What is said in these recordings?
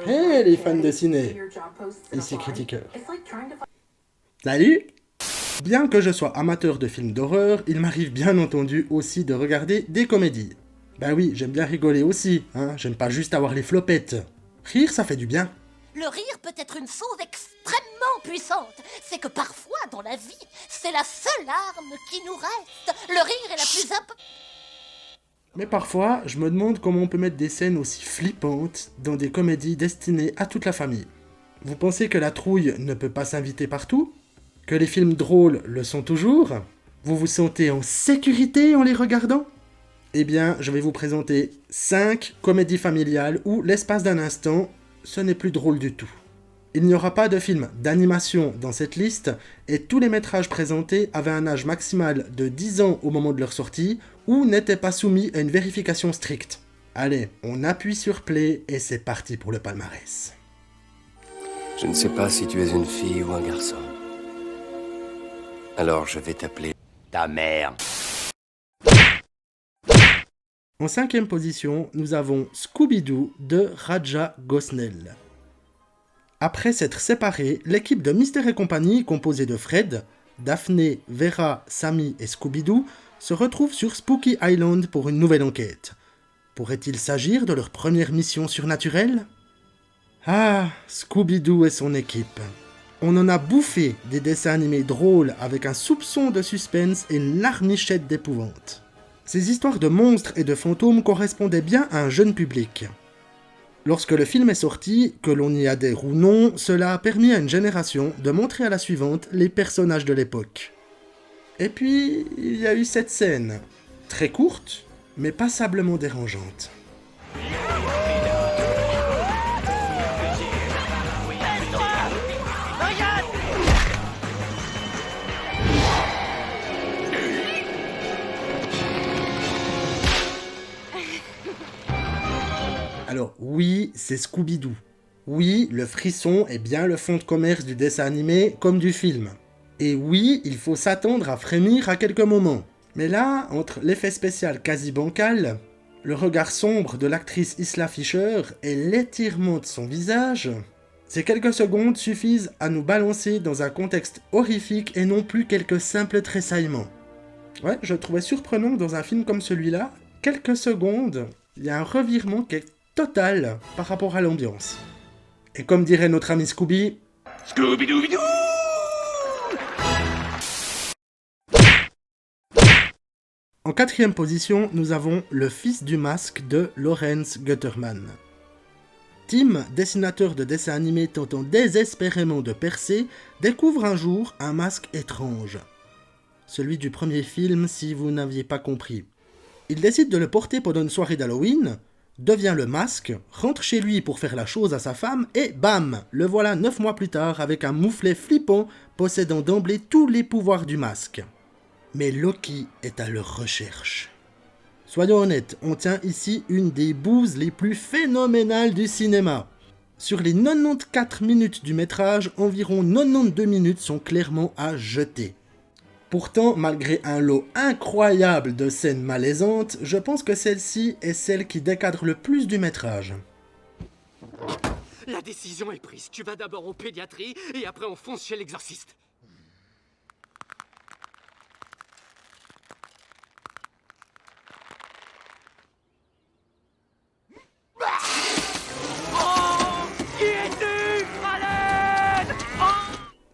Hey les fans de ciné, ici Critiqueur. Salut! Bien que je sois amateur de films d'horreur, il m'arrive bien entendu aussi de regarder des comédies. Ben oui, j'aime bien rigoler aussi, hein, j'aime pas juste avoir les flopettes. Rire, ça fait du bien. Le rire peut être une chose extrêmement puissante. C'est que parfois, dans la vie, c'est la seule arme qui nous reste. Le rire est la plus Mais parfois, je me demande comment on peut mettre des scènes aussi flippantes dans des comédies destinées à toute la famille. Vous pensez que la trouille ne peut pas s'inviter partout? Que les films drôles le sont toujours? Vous vous sentez en sécurité en les regardant? Eh bien, je vais vous présenter 5 comédies familiales où, l'espace d'un instant, ce n'est plus drôle du tout. Il n'y aura pas de film d'animation dans cette liste, et tous les métrages présentés avaient un âge maximal de 10 ans au moment de leur sortie, ou n'étaient pas soumis à une vérification stricte. Allez, on appuie sur play, et c'est parti pour le palmarès. Je ne sais pas si tu es une fille ou un garçon. Alors je vais t'appeler ta mère. En 5e position, nous avons Scooby-Doo de Raja Gosnell. Après s'être séparés, l'équipe de Mystère et compagnie, composée de Fred, Daphné, Vera, Sammy et Scooby-Doo, se retrouve sur Spooky Island pour une nouvelle enquête. Pourrait-il s'agir de leur première mission surnaturelle? Ah, Scooby-Doo et son équipe. On en a bouffé des dessins animés drôles avec un soupçon de suspense et une larmichette d'épouvante. Ces histoires de monstres et de fantômes correspondaient bien à un jeune public. Lorsque le film est sorti, que l'on y adhère ou non, cela a permis à une génération de montrer à la suivante les personnages de l'époque. Et puis, il y a eu cette scène, très courte, mais passablement dérangeante. Alors oui, c'est Scooby-Doo. Oui, le frisson est bien le fond de commerce du dessin animé comme du film. Et oui, il faut s'attendre à frémir à quelques moments. Mais là, entre l'effet spécial quasi bancal, le regard sombre de l'actrice Isla Fisher et l'étirement de son visage, ces quelques secondes suffisent à nous balancer dans un contexte horrifique et non plus quelques simples tressaillements. Ouais, je trouvais surprenant que dans un film comme celui-là, quelques secondes, il y a un revirement qui est total par rapport à l'ambiance. Et comme dirait notre ami Scooby... Scooby-Doo-Bidoo! En 4e position, nous avons Le Fils du Masque de Lawrence Gutterman. Tim, dessinateur de dessins animés tentant désespérément de percer, découvre un jour un masque étrange. Celui du premier film, si vous n'aviez pas compris. Il décide de le porter pendant une soirée d'Halloween, devient le masque, rentre chez lui pour faire la chose à sa femme, et bam, le voilà 9 mois plus tard avec un mouflet flippant possédant d'emblée tous les pouvoirs du masque. Mais Loki est à leur recherche. Soyons honnêtes, on tient ici une des bouses les plus phénoménales du cinéma. Sur les 94 minutes du métrage, environ 92 minutes sont clairement à jeter. Pourtant, malgré un lot incroyable de scènes malaisantes, je pense que celle-ci est celle qui décadre le plus du métrage. La décision est prise. Tu vas d'abord en pédiatrie et après on fonce chez l'exorciste.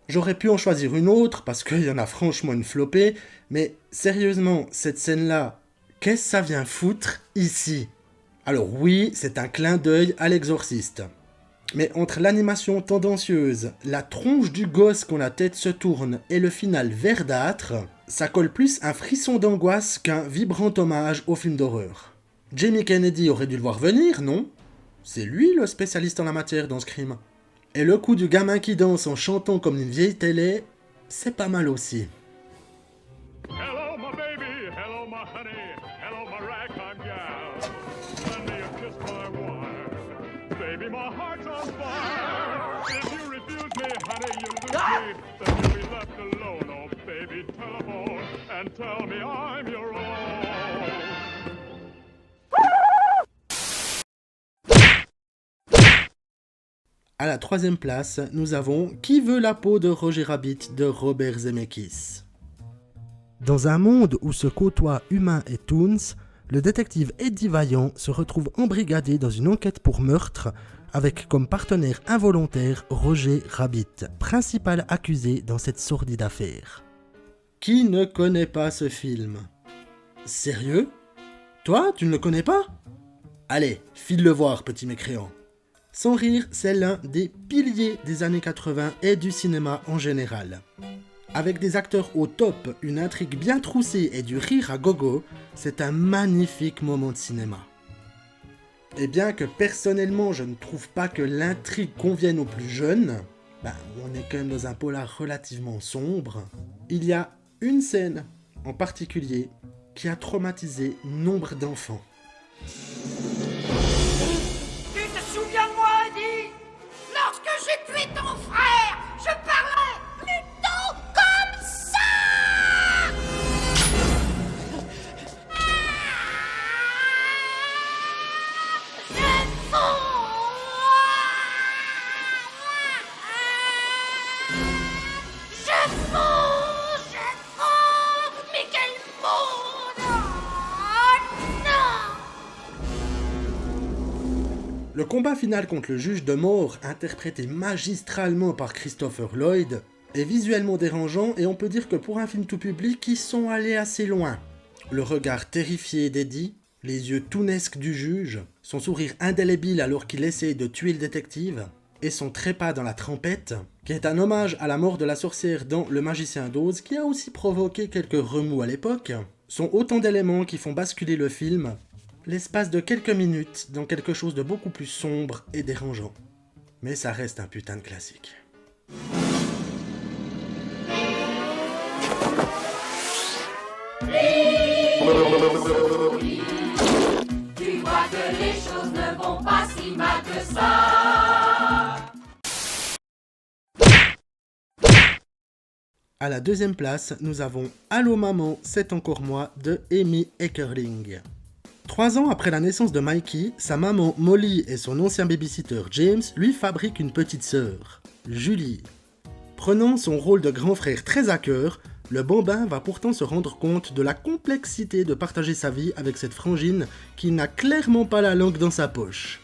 J'aurais pu en choisir une autre, parce qu'il y en a franchement une flopée, mais sérieusement, cette scène-là, qu'est-ce que ça vient foutre ici? Alors oui, c'est un clin d'œil à l'exorciste. Mais entre l'animation tendancieuse, la tronche du gosse quand la tête se tourne et le final verdâtre, ça colle plus un frisson d'angoisse qu'un vibrant hommage au film d'horreur. Jamie Kennedy aurait dû le voir venir, non? C'est lui le spécialiste en la matière dans Scream. Et le coup du gamin qui danse en chantant comme une vieille télé, c'est pas mal aussi. Hello, my baby. Hello, my honey. Hello, my ragtime gal. Lend me a kiss, my wife. Baby, my heart's on fire. If you refuse me, honey, you lose me. Then you'll be left alone. Oh, baby, telephone and tell me I'm your own. À la troisième place, nous avons Qui veut la peau de Roger Rabbit de Robert Zemeckis. Dans un monde où se côtoient humains et toons, le détective Eddie Vaillant se retrouve embrigadé dans une enquête pour meurtre avec comme partenaire involontaire Roger Rabbit, principal accusé dans cette sordide affaire. Qui ne connaît pas ce film? Sérieux? Toi, tu ne le connais pas? Allez, file le voir, petit mécréant. Sans rire, c'est l'un des piliers des années 80 et du cinéma en général. Avec des acteurs au top, une intrigue bien troussée et du rire à gogo, c'est un magnifique moment de cinéma. Et bien que personnellement je ne trouve pas que l'intrigue convienne aux plus jeunes, on est quand même dans un polar relativement sombre, il y a une scène en particulier qui a traumatisé nombre d'enfants. Tu te souviens de moi, Eddie? Lorsque j'ai tué ton frère, je parlais plutôt comme ça! Je fonds, mais quel monde! Oh non! Le combat final contre le juge de mort, interprété magistralement par Christopher Lloyd, est visuellement dérangeant et on peut dire que pour un film tout public, ils sont allés assez loin. Le regard terrifié d'Eddie, les yeux tounesques du juge, son sourire indélébile alors qu'il essaye de tuer le détective, et son trépas dans la trempette, qui est un hommage à la mort de la sorcière dans Le Magicien d'Oz, qui a aussi provoqué quelques remous à l'époque, sont autant d'éléments qui font basculer le film, l'espace de quelques minutes, dans quelque chose de beaucoup plus sombre et dérangeant. Mais ça reste un putain de classique. Tu vois que les choses ne vont pas si mal que ça. À la deuxième place, nous avons Allô maman, c'est encore moi de Amy Heckerling. 3 ans après la naissance de Mikey, sa maman Molly et son ancien babysitter James lui fabriquent une petite sœur, Julie. Prenant son rôle de grand frère très à cœur, le bambin va pourtant se rendre compte de la complexité de partager sa vie avec cette frangine qui n'a clairement pas la langue dans sa poche.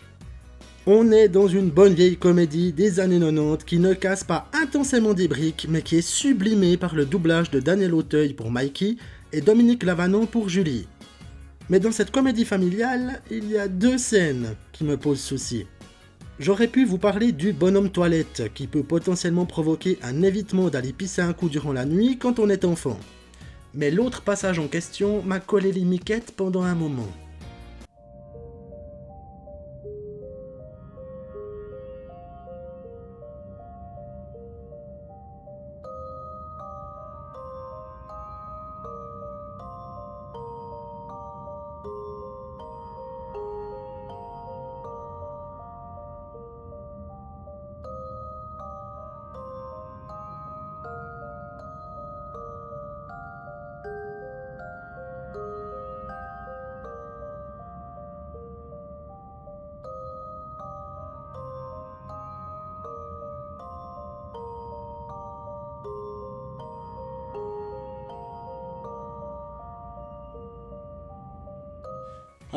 On est dans une bonne vieille comédie des années 90 qui ne casse pas intensément des briques mais qui est sublimée par le doublage de Daniel Auteuil pour Mikey et Dominique Lavanon pour Julie. Mais dans cette comédie familiale, il y a 2 scènes qui me posent souci. J'aurais pu vous parler du bonhomme toilette qui peut potentiellement provoquer un évitement d'aller pisser un coup durant la nuit quand on est enfant. Mais l'autre passage en question m'a collé les miquettes pendant un moment.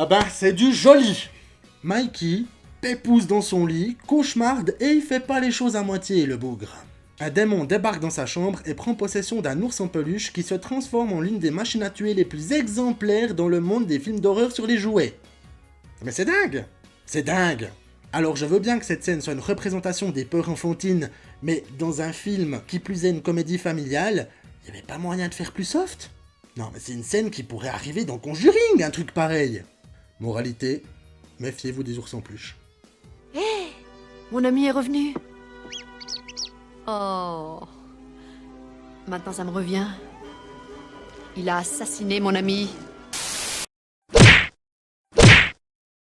Ah bah, c'est du joli! Mikey, pépouze dans son lit, cauchemarde et il fait pas les choses à moitié, le bougre. Un démon débarque dans sa chambre et prend possession d'un ours en peluche qui se transforme en l'une des machines à tuer les plus exemplaires dans le monde des films d'horreur sur les jouets. Mais c'est dingue! C'est dingue! Alors je veux bien que cette scène soit une représentation des peurs enfantines, mais dans un film qui plus est une comédie familiale, y avait pas moyen de faire plus soft? Non mais c'est une scène qui pourrait arriver dans Conjuring, un truc pareil! Moralité, méfiez-vous des ours en peluche. Hé, mon ami est revenu. Oh. Maintenant ça me revient. Il a assassiné mon ami.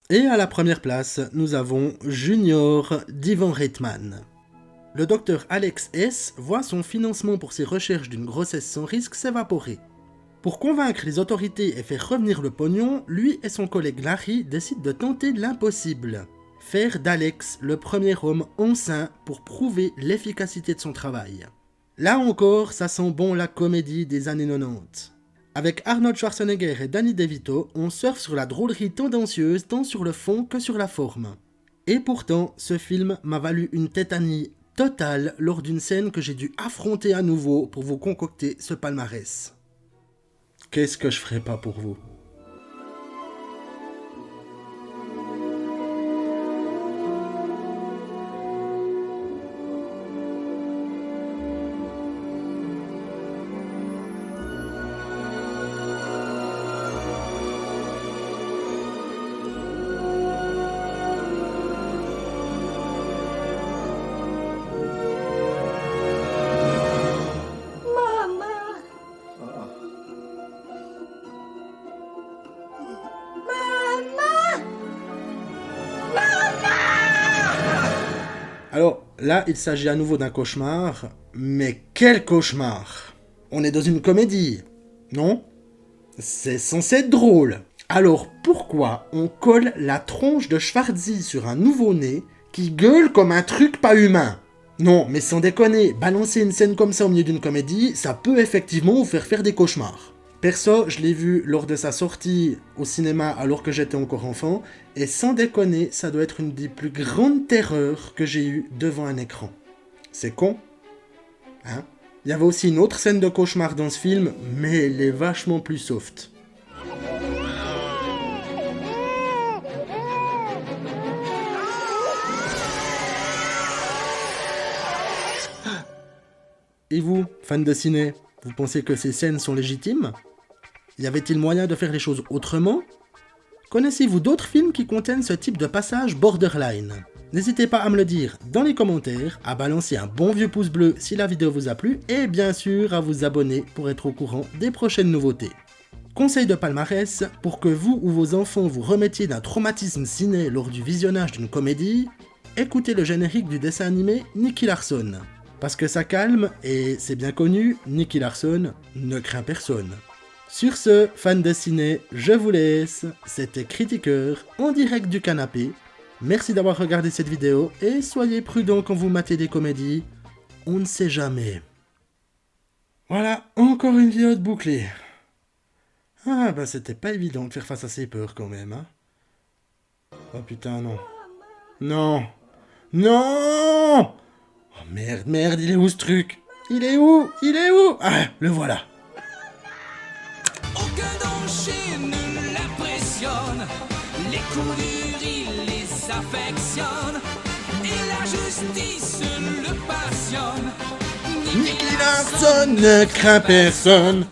Et à la première place, nous avons Junior d'Ivan Reitman. Le docteur Alex S. voit son financement pour ses recherches d'une grossesse sans risque s'évaporer. Pour convaincre les autorités et faire revenir le pognon, lui et son collègue Larry décident de tenter l'impossible. faire d'Alex le premier homme enceint pour prouver l'efficacité de son travail. Là encore, ça sent bon la comédie des années 90. Avec Arnold Schwarzenegger et Danny DeVito, on surfe sur la drôlerie tendancieuse tant sur le fond que sur la forme. Et pourtant, ce film m'a valu une tétanie totale lors d'une scène que j'ai dû affronter à nouveau pour vous concocter ce palmarès. Qu'est-ce que je ferais pas pour vous ? Alors là, il s'agit à nouveau d'un cauchemar, mais quel cauchemar! On est dans une comédie, non? C'est censé être drôle. Alors pourquoi on colle la tronche de Schwarzy sur un nouveau-né qui gueule comme un truc pas humain? Non, mais sans déconner, balancer une scène comme ça au milieu d'une comédie, ça peut effectivement vous faire des cauchemars. Perso, je l'ai vu lors de sa sortie au cinéma alors que j'étais encore enfant, et sans déconner, ça doit être une des plus grandes terreurs que j'ai eues devant un écran. C'est con, hein? Il y avait aussi une autre scène de cauchemar dans ce film, mais elle est vachement plus soft. Et vous, fans de ciné, vous pensez que ces scènes sont légitimes? Y avait-il moyen de faire les choses autrement? Connaissez-vous d'autres films qui contiennent ce type de passage borderline? N'hésitez pas à me le dire dans les commentaires, à balancer un bon vieux pouce bleu si la vidéo vous a plu, et bien sûr à vous abonner pour être au courant des prochaines nouveautés. Conseil de palmarès, pour que vous ou vos enfants vous remettiez d'un traumatisme ciné lors du visionnage d'une comédie, écoutez le générique du dessin animé Nicky Larson. Parce que ça calme, et c'est bien connu, Nicky Larson ne craint personne. Sur ce, fans de ciné, je vous laisse, c'était Critiqueur, en direct du canapé. Merci d'avoir regardé cette vidéo, et soyez prudents quand vous matez des comédies, on ne sait jamais. Voilà, encore une vidéo de bouclée. Ah bah c'était pas évident de faire face à ces peurs quand même, hein. Oh putain, non. Non. Non! Oh merde, il est où ce truc? Il est où? Ah, le voilà. Aucun danger ne l'impressionne. Les coups durs, il les affectionne. Et la justice le passionne. Nicky Larson ne craint personne.